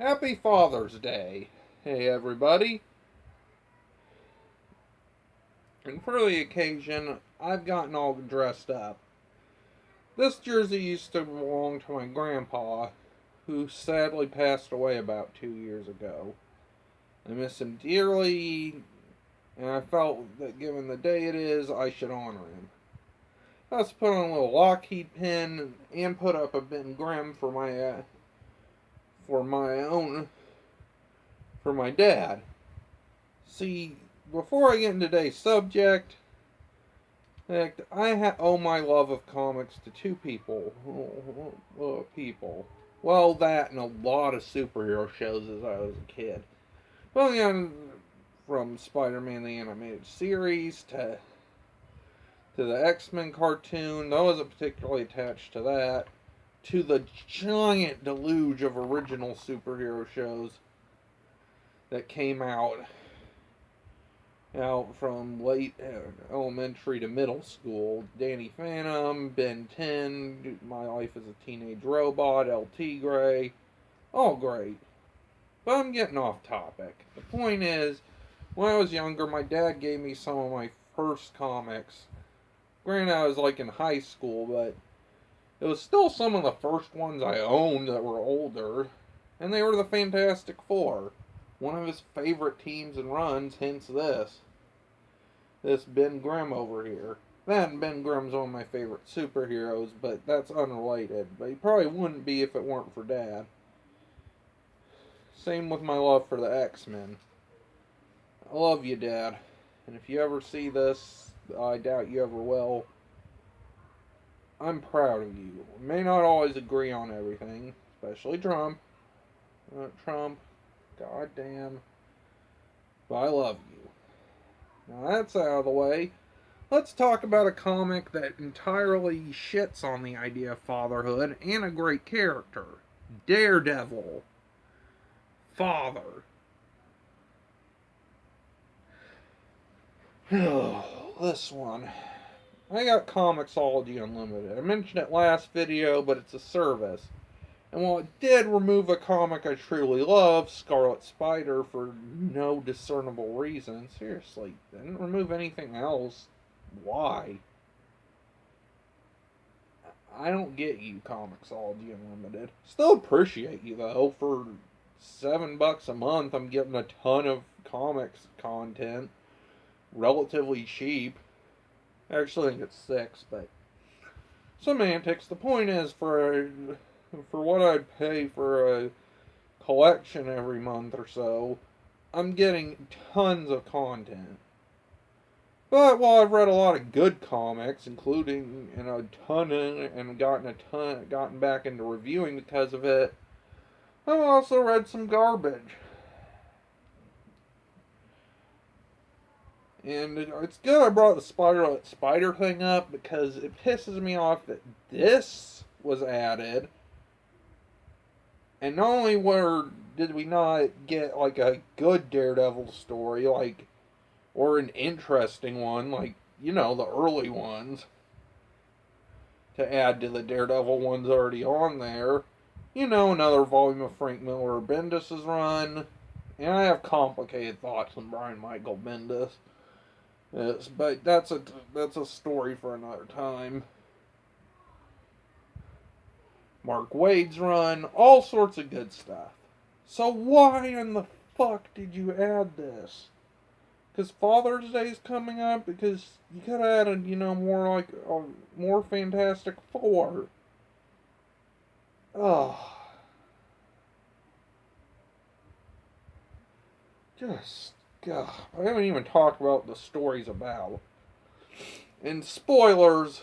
Happy Father's Day. Hey, everybody. And for the occasion, I've gotten all dressed up. This jersey used to belong to my grandpa, who sadly passed away about 2 years ago. I miss him dearly, and I felt that given the day it is, I should honor him. I also put on a little Lockheed pin and put up a Ben Grimm for my own, for my dad. See, before I get into today's subject, I owe my love of comics to two people. People. Well, that and a lot of superhero shows as I was a kid. Well, yeah, from Spider-Man the animated series to the X-Men cartoon. I wasn't particularly attached to that. To the giant deluge of original superhero shows that came out from late elementary to middle school. Danny Phantom, Ben 10, My Life as a Teenage Robot, El Tigre, all great. But I'm getting off topic. The point is, when I was younger, my dad gave me some of my first comics. Granted, I was like in high school, but it was still some of the first ones I owned that were older, and they were the Fantastic Four. One of his favorite teams and runs, hence this Ben Grimm over here. That Ben Grimm's one of my favorite superheroes, but that's unrelated. But he probably wouldn't be if it weren't for Dad. Same with my love for the X-Men. I love you, Dad. And if you ever see this, I doubt you ever will, I'm proud of you. We may not always agree on everything, especially Trump. Trump, goddamn. But I love you. Now that's out of the way. Let's talk about a comic that entirely shits on the idea of fatherhood and a great character. Daredevil. Father. This one. I got Comixology Unlimited. I mentioned it last video, but it's a service. And while it did remove a comic I truly love, Scarlet Spider, for no discernible reason, seriously, didn't remove anything else. Why? I don't get you, Comixology Unlimited. Still appreciate you, though. For $7 a month, I'm getting a ton of comics content. Relatively cheap. Actually, I think it's 6, but semantics. The point is, for what I'd pay for a collection every month or so, I'm getting tons of content. But while I've read a lot of good comics, including and gotten back into reviewing because of it, I've also read some garbage. And it's good I brought the spider thing up because it pisses me off that this was added. And not only did we not get like a good Daredevil story, or an interesting one, the early ones, to add to the Daredevil ones already on there. Another volume of Frank Miller Bendis' run. And I have complicated thoughts on Brian Michael Bendis. Yes, but that's a story for another time. Mark Waid's run, all sorts of good stuff. So why in the fuck did you add this? Because Father's Day is coming up. Because you could have added, more Fantastic Four. Oh, just God, I haven't even talked about the story's about. And spoilers,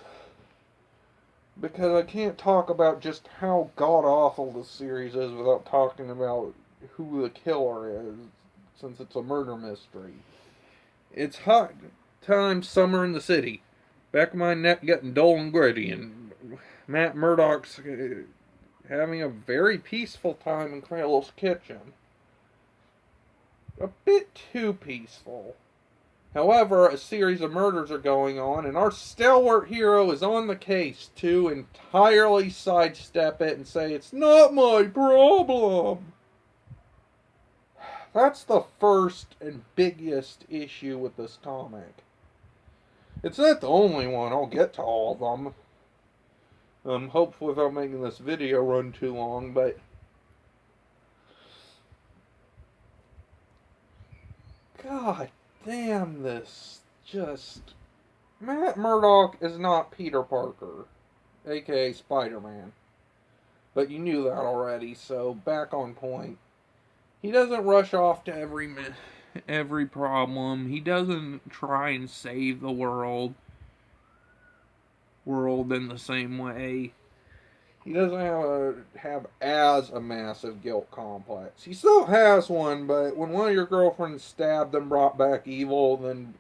because I can't talk about just how god awful the series is without talking about who the killer is, since it's a murder mystery. It's hot time, summer in the city. Back of my neck getting dull and gritty, and Matt Murdock's having a very peaceful time in Crandall's kitchen. A bit too peaceful. However, a series of murders are going on, and our stalwart hero is on the case to entirely sidestep it and say, "It's not my problem." That's the first and biggest issue with this comic. It's not the only one. I'll get to all of them. Hopefully without making this video run too long, but God damn this just Matt Murdock is not Peter Parker, aka Spider-Man. But you knew that already, so back on point. He doesn't rush off to every problem. He doesn't try and save the world in the same way. He doesn't have as a massive guilt complex. He still has one, but when one of your girlfriends stabbed and brought back evil, then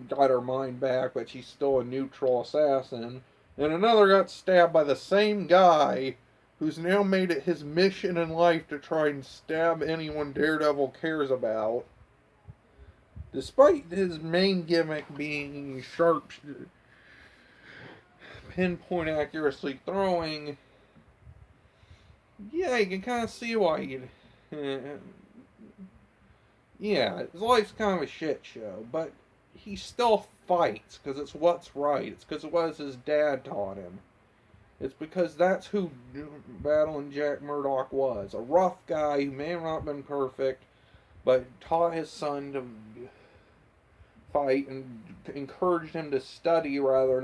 got her mind back, but she's still a neutral assassin. And another got stabbed by the same guy, who's now made it his mission in life to try and stab anyone Daredevil cares about. Despite his main gimmick being sharp, pinpoint accuracy throwing, yeah, you can kind of see why he'd... yeah, his life's kind of a shit show, but he still fights because it's what's right. It's because it was his dad taught him. It's because that's who battling Jack Murdock was. A rough guy who may have not been perfect, but taught his son to fight and encouraged him to study rather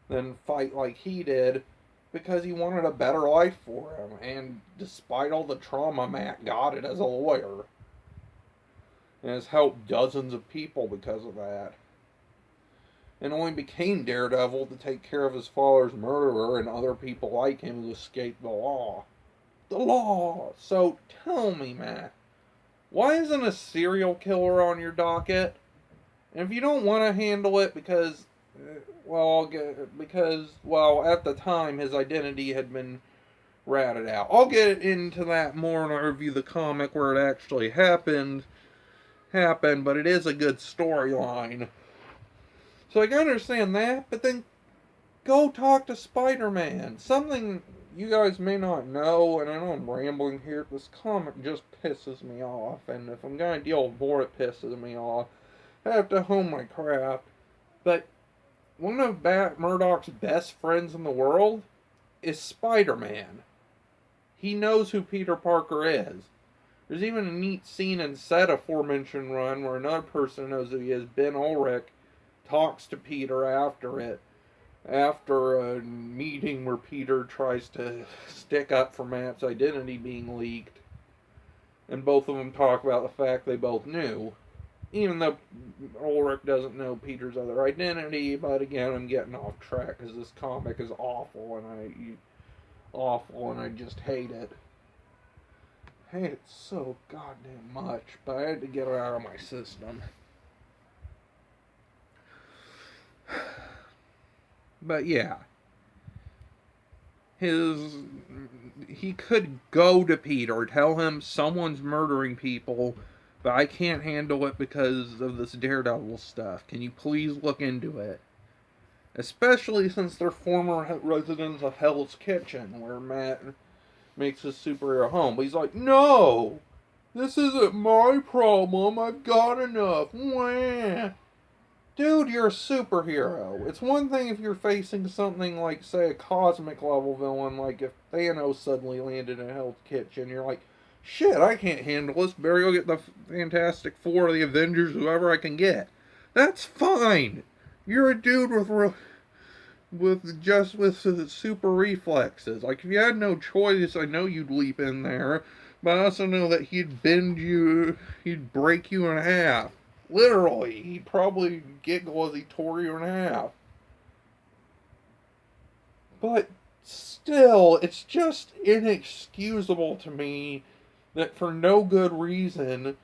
than fight like he did, because he wanted a better life for him. And despite all the trauma, Matt got it as a lawyer. And has helped dozens of people because of that. And only became Daredevil to take care of his father's murderer and other people like him who escaped the law. The law! So tell me, Matt, why isn't a serial killer on your docket? And if you don't want to handle it because at the time his identity had been ratted out. I'll get into that more when I review the comic where it actually happened, but it is a good storyline. So I can understand that, but then go talk to Spider-Man. Something you guys may not know, and I know I'm rambling here, this comic just pisses me off, and if I'm going to deal with more it pisses me off, I have to hone my craft. But one of Murdock's best friends in the world is Spider-Man. He knows who Peter Parker is. There's even a neat scene in said aforementioned run where another person knows who he is, Ben Ulrich, talks to Peter after a meeting where Peter tries to stick up for Matt's identity being leaked. And both of them talk about the fact they both knew. Even though Ulrich doesn't know Peter's other identity, but again, I'm getting off track because this comic is awful and I just hate it. I hate it so goddamn much, but I had to get it out of my system. But yeah, he could go to Peter, tell him someone's murdering people, but I can't handle it because of this Daredevil stuff. Can you please look into it? Especially since they're former residents of Hell's Kitchen, where Matt makes his superhero home. But he's like, no! This isn't my problem. I've got enough. Wah. Dude, you're a superhero. It's one thing if you're facing something like, say, a cosmic level villain, like if Thanos suddenly landed in Hell's Kitchen. You're like, shit, I can't handle this. Better go get the Fantastic Four or the Avengers, whoever I can get. That's fine. You're a dude with super reflexes. Like, if you had no choice, I know you'd leap in there. But I also know that he'd break you in half. Literally, he'd probably giggle as he tore you in half. But still, it's just inexcusable to me that for no good reason,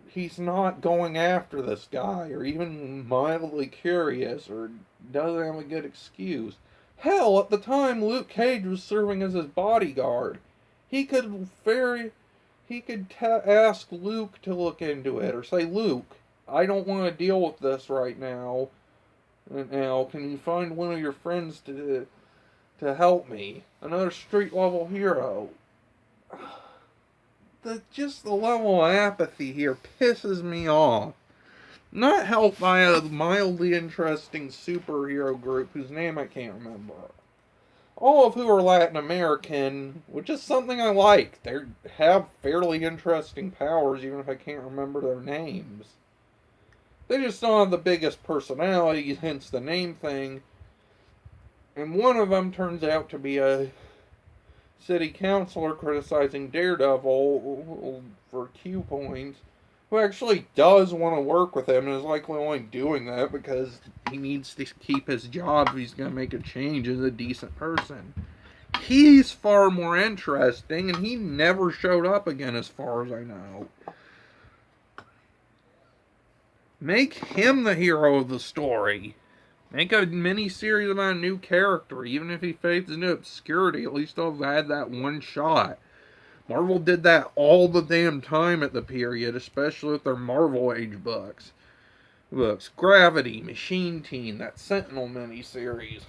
he's not going after this guy, or even mildly curious, or doesn't have a good excuse. Hell, at the time, Luke Cage was serving as his bodyguard. He could ask Luke to look into it, or say, Luke, I don't want to deal with this right now. Now, can you find one of your friends to help me? Another street level hero. just the level of apathy here pisses me off. Not helped by a mildly interesting superhero group whose name I can't remember. All of who are Latin American, which is something I like. They have fairly interesting powers, even if I can't remember their names. They just don't have the biggest personalities, hence the name thing. And one of them turns out to be a city councilor criticizing Daredevil for Q points, who actually does want to work with him and is likely only doing that because he needs to keep his job if he's going to make a change as a decent person. He's far more interesting, and he never showed up again as far as I know. Make him the hero of the story. Make a mini-series about a new character. Even if he fades into obscurity, at least they'll have had that one shot. Marvel did that all the damn time at the period, especially with their Marvel Age books. Gravity, Machine Team, that Sentinel miniseries.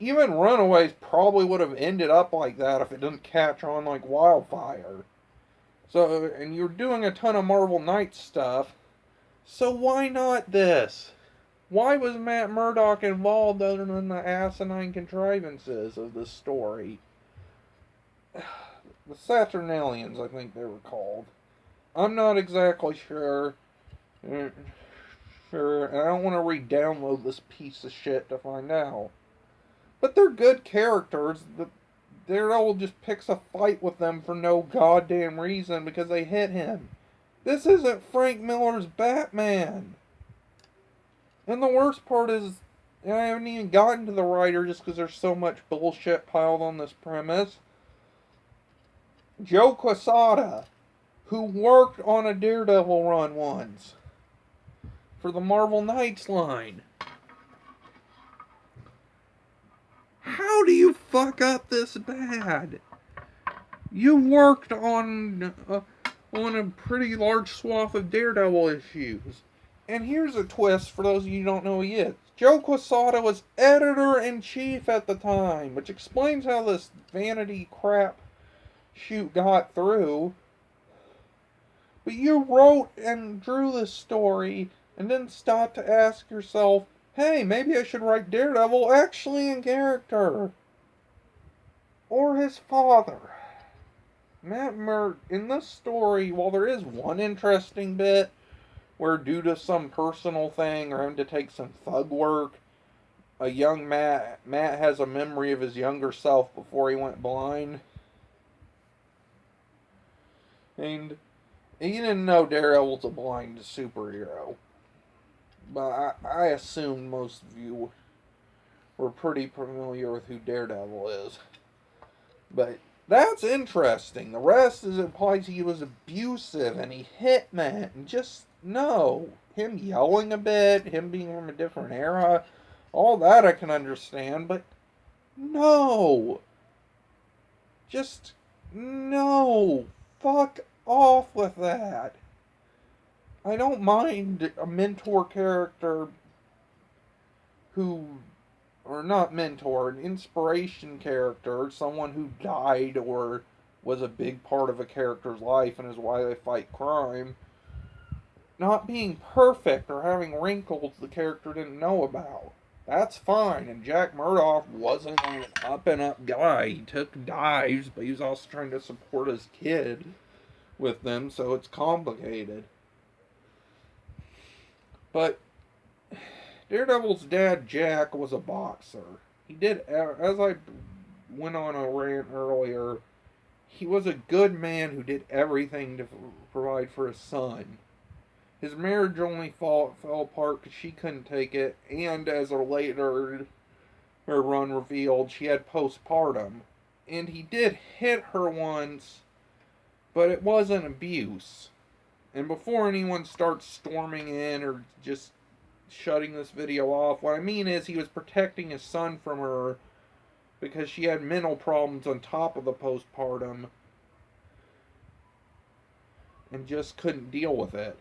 Even Runaways probably would have ended up like that if it didn't catch on like wildfire. So, and you're doing a ton of Marvel Knights stuff, so why not this? Why was Matt Murdock involved other than the asinine contrivances of this story? The Saturnalians, I think they were called. I'm not exactly sure. And I don't want to re-download this piece of shit to find out. But they're good characters. Daredevil just picks a fight with them for no goddamn reason because they hit him. This isn't Frank Miller's Batman. And the worst part is, I haven't even gotten to the writer just because there's so much bullshit piled on this premise. Joe Quesada, who worked on a Daredevil run once for the Marvel Knights line. How do you fuck up this bad? You worked on a pretty large swath of Daredevil issues. And here's a twist for those of you who don't know who he is. Joe Quesada was editor-in-chief at the time, which explains how this vanity crap shoot got through. But you wrote and drew this story and didn't stop to ask yourself, hey, maybe I should write Daredevil actually in character. Or his father. Matt Murdock, in this story, while there is one interesting bit where due to some personal thing or having to take some thug work, a young Matt has a memory of his younger self before he went blind. And he didn't know Daredevil's a blind superhero. But I assume most of you were pretty familiar with who Daredevil is. But that's interesting. The rest is implies he was abusive and he hit men. And just no. Him yelling a bit, him being from a different era, all that I can understand, but no. Just no. Fuck off with that. I don't mind a mentor character who, or not mentor, an inspiration character, someone who died or was a big part of a character's life and is why they fight crime, not being perfect or having wrinkles the character didn't know about. That's fine, and Jack Murdock wasn't an up-and-up guy. He took dives, but he was also trying to support his kid with them, so it's complicated. But Daredevil's dad, Jack, was a boxer. He did, as I went on a rant earlier, he was a good man who did everything to provide for his son. His marriage only fell apart because she couldn't take it, and as her later her run revealed, she had postpartum. And he did hit her once, but it wasn't abuse. And before anyone starts storming in or just shutting this video off, what I mean is he was protecting his son from her because she had mental problems on top of the postpartum and just couldn't deal with it.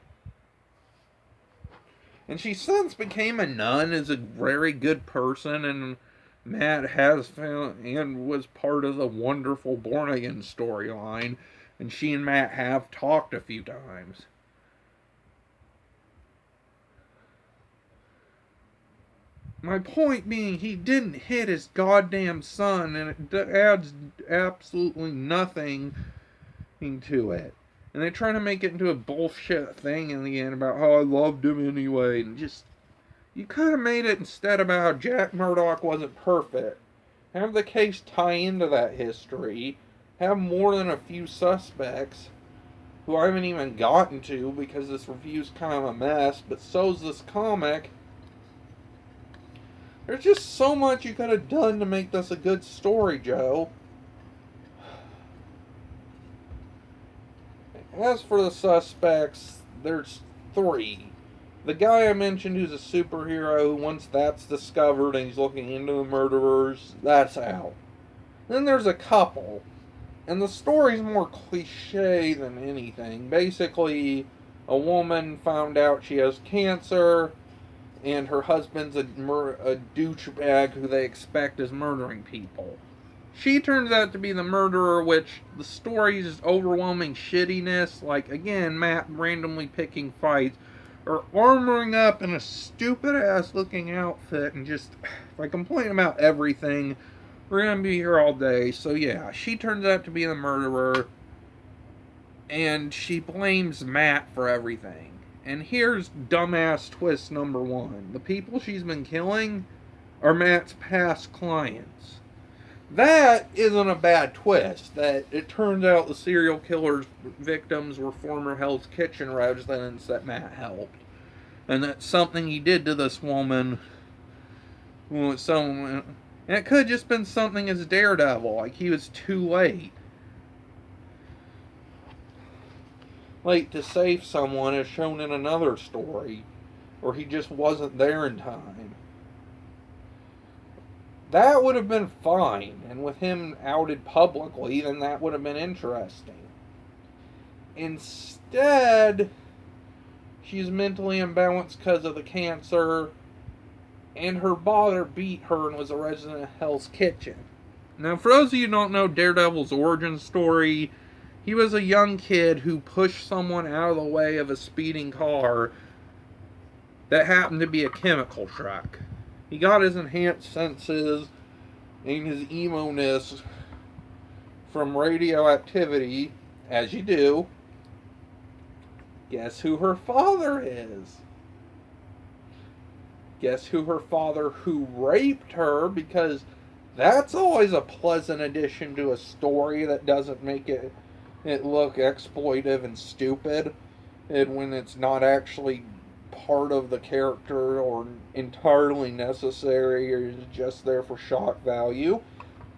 And she since became a nun, is a very good person, and Matt has found and was part of the wonderful Born Again storyline, and she and Matt have talked a few times. My point being, he didn't hit his goddamn son, and it adds absolutely nothing to it. And they try to make it into a bullshit thing in the end about how I loved him anyway, and just, you could have made it instead about how Jack Murdoch wasn't perfect. Have the case tie into that history. Have more than a few suspects, who I haven't even gotten to because this review's kind of a mess, but so's this comic. There's just so much you could have done to make this a good story, Joe. As for the suspects, there's three. The guy I mentioned who's a superhero, once that's discovered and he's looking into the murderers, that's out. Then there's a couple. And the story's more cliche than anything. Basically, a woman found out she has cancer, and her husband's a douchebag who they expect is murdering people. She turns out to be the murderer, which the story's just overwhelming shittiness. Like, again, Matt randomly picking fights, or armoring up in a stupid ass looking outfit, and just, if I complain about everything, we're gonna be here all day. So yeah, she turns out to be the murderer, and she blames Matt for everything. And here's dumbass twist number one. The people she's been killing are Matt's past clients. That isn't a bad twist. That it turns out the serial killer's victims were former Hell's Kitchen residents that Matt helped. And that something he did to this woman was someone. And it could have just been something as Daredevil, like he was too late. Late to save someone as shown in another story, or he just wasn't there in time. That would have been fine, and with him outed publicly, then that would have been interesting. Instead, she's mentally imbalanced because of the cancer, and her father beat her and was a resident of Hell's Kitchen. Now, for those of you who don't know Daredevil's origin story, he was a young kid who pushed someone out of the way of a speeding car that happened to be a chemical truck. He got his enhanced senses and his emo-ness from radioactivity, as you do. Guess who her father is? Guess who her father who raped her, because that's always a pleasant addition to a story that doesn't make it look exploitive and stupid, and when it's not actually part of the character or entirely necessary or is just there for shock value.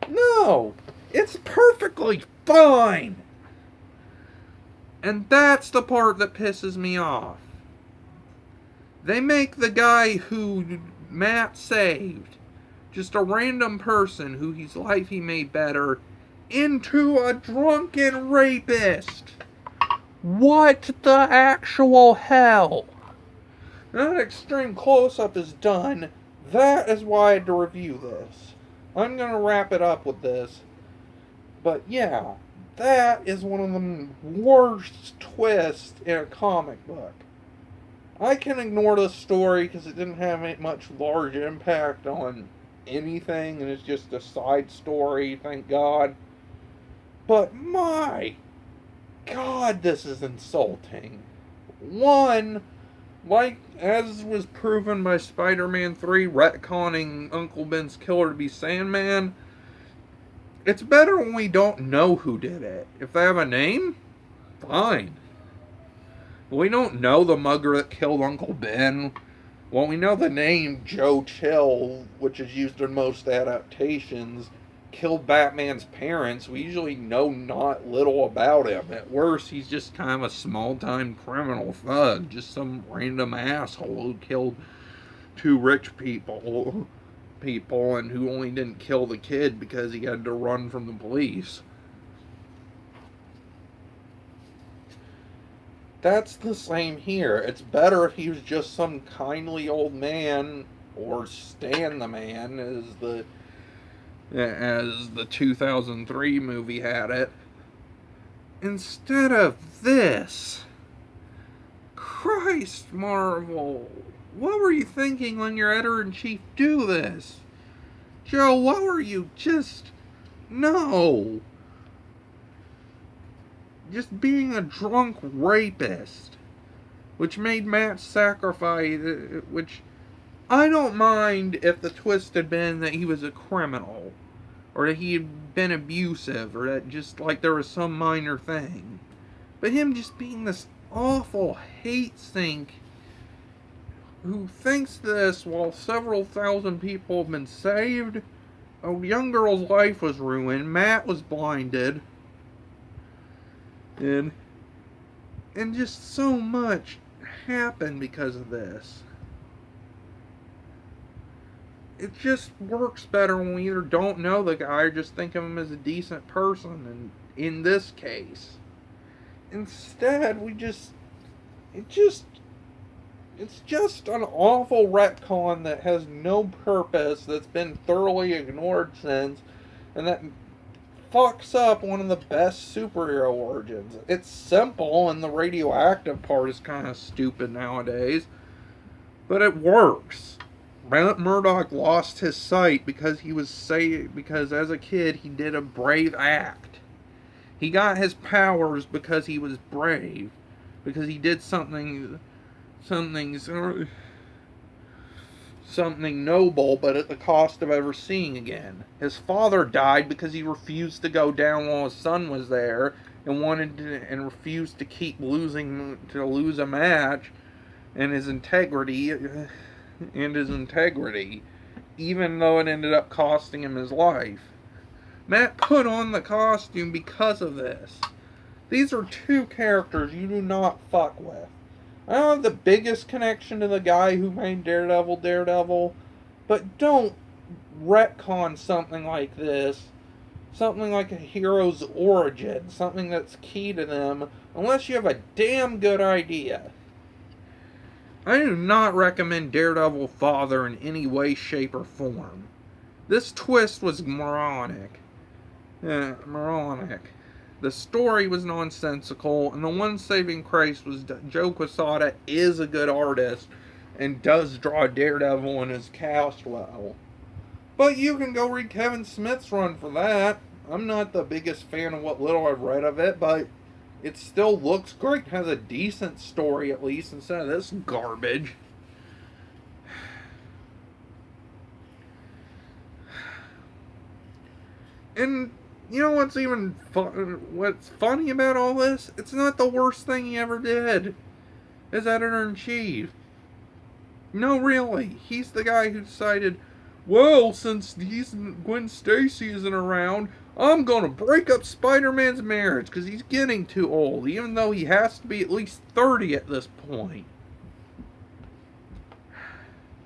No, it's perfectly fine. And that's the part that pisses me off. They make the guy who Matt saved, just a random person whose life he made better, into a drunken rapist. What the actual hell? Now that extreme close-up is done, that is why I had to review this. I'm going to wrap it up with this. But yeah, that is one of the worst twists in a comic book. I can ignore the story because it didn't have much large impact on anything, and it's just a side story, thank God. But my God, this is insulting. One, like, as was proven by Spider-Man 3 retconning Uncle Ben's killer to be Sandman, it's better when we don't know who did it. If they have a name, fine. We don't know the mugger that killed Uncle Ben. Well, we know the name Joe Chill, which is used in most adaptations, killed Batman's parents. We usually know not little about him. At worst, he's just kind of a small-time criminal thug. Just some random asshole who killed two rich people and who only didn't kill the kid because he had to run from the police. That's the same here. It's better if he was just some kindly old man, or Stan the Man, as the as the 2003 movie had it. Instead of this. Christ, Marvel. What were you thinking when your editor-in-chief do this? Joe, what were you No. Just being a drunk rapist. Which made Matt sacrifice, which I don't mind if the twist had been that he was a criminal. Or that he had been abusive. Or that just, like, there was some minor thing. But him just being this awful hate sink who thinks this while several thousand people have been saved. A young girl's life was ruined. Matt was blinded. And just so much happened because of this. It just works better when we either don't know the guy or just think of him as a decent person. And in this case, instead, it's just an awful retcon that has no purpose, that's been thoroughly ignored since, and that fucks up one of the best superhero origins. It's simple, and the radioactive part is kind of stupid nowadays, but it works. Matt Murdock lost his sight because because as a kid he did a brave act. He got his powers because he was brave, because he did something noble, but at the cost of ever seeing again. His father died because he refused to go down while his son was there, and refused to lose a match, and his integrity, even though it ended up costing him his life. Matt put on the costume because of this. These are two characters you do not fuck with. I don't have the biggest connection to the guy who made Daredevil, but don't retcon something like this, something like a hero's origin, something that's key to them, unless you have a damn good idea. I do not recommend Daredevil Father in any way, shape, or form. This twist was moronic. The story was nonsensical, and the one saving grace was that Joe Quesada is a good artist and does draw Daredevil in his cast well. But you can go read Kevin Smith's run for that. I'm not the biggest fan of what little I've read of it, but it still looks great. It has a decent story, at least, instead of this garbage. And you know what's funny about all this? It's not the worst thing he ever did as editor-in-chief. No, really. He's the guy who decided, well, since Gwen Stacy isn't around, I'm gonna break up Spider-Man's marriage because he's getting too old, even though he has to be at least 30 at this point.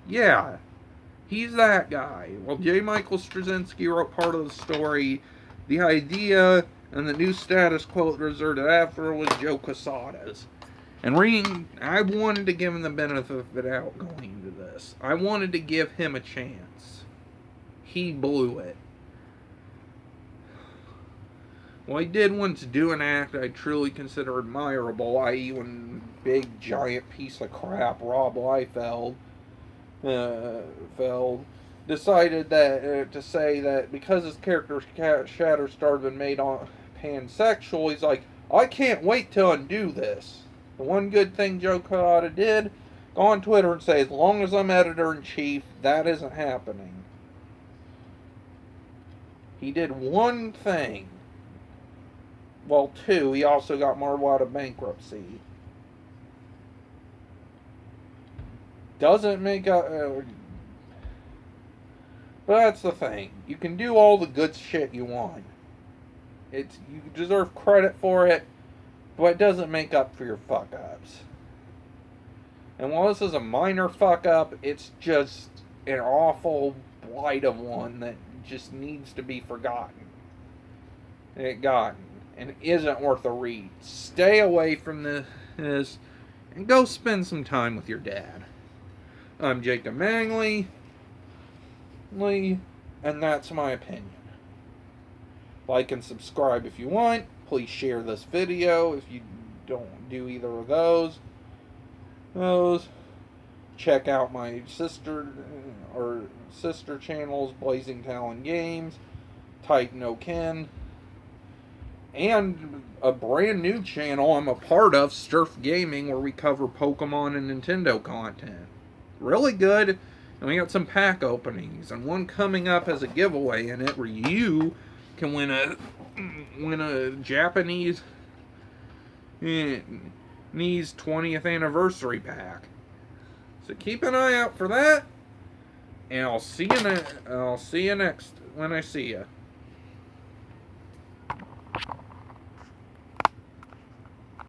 Yeah, he's that guy. Well, J. Michael Straczynski wrote part of the story. The idea and the new status quo it reserved after was Joe Quesada's. And I wanted to give him the benefit of the doubt going into this. I wanted to give him a chance. He blew it. Well, he did once do an act I truly consider admirable, i.e. when big, giant piece of crap Rob Liefeld decided that to say that because his character's Shatterstar had been made on pansexual, he's like, I can't wait to undo this. The one good thing Joe Quesada did, go on Twitter and say, as long as I'm editor-in-chief, that isn't happening. He did one thing. Well, two. He also got Marvel out of bankruptcy. Doesn't make a... But that's the thing. You can do all the good shit you want. You deserve credit for it, but it doesn't make up for your fuck-ups. And while this is a minor fuck-up, it's just an awful blight of one that just needs to be forgotten. And isn't worth a read. Stay away from this and go spend some time with your dad. I'm Jacob Mangley. And that's my opinion. Like and subscribe if you want. Please share this video if you don't do either of those. Check out my sister channels, Blazing Talon Games, Titan O'Ken, and a brand new channel I'm a part of, Sturf Gaming, where we cover Pokemon and Nintendo content. Really good. And we got some pack openings, and one coming up as a giveaway in it where you can win a Japanese 20th anniversary pack. So keep an eye out for that, and I'll see you next when I see you.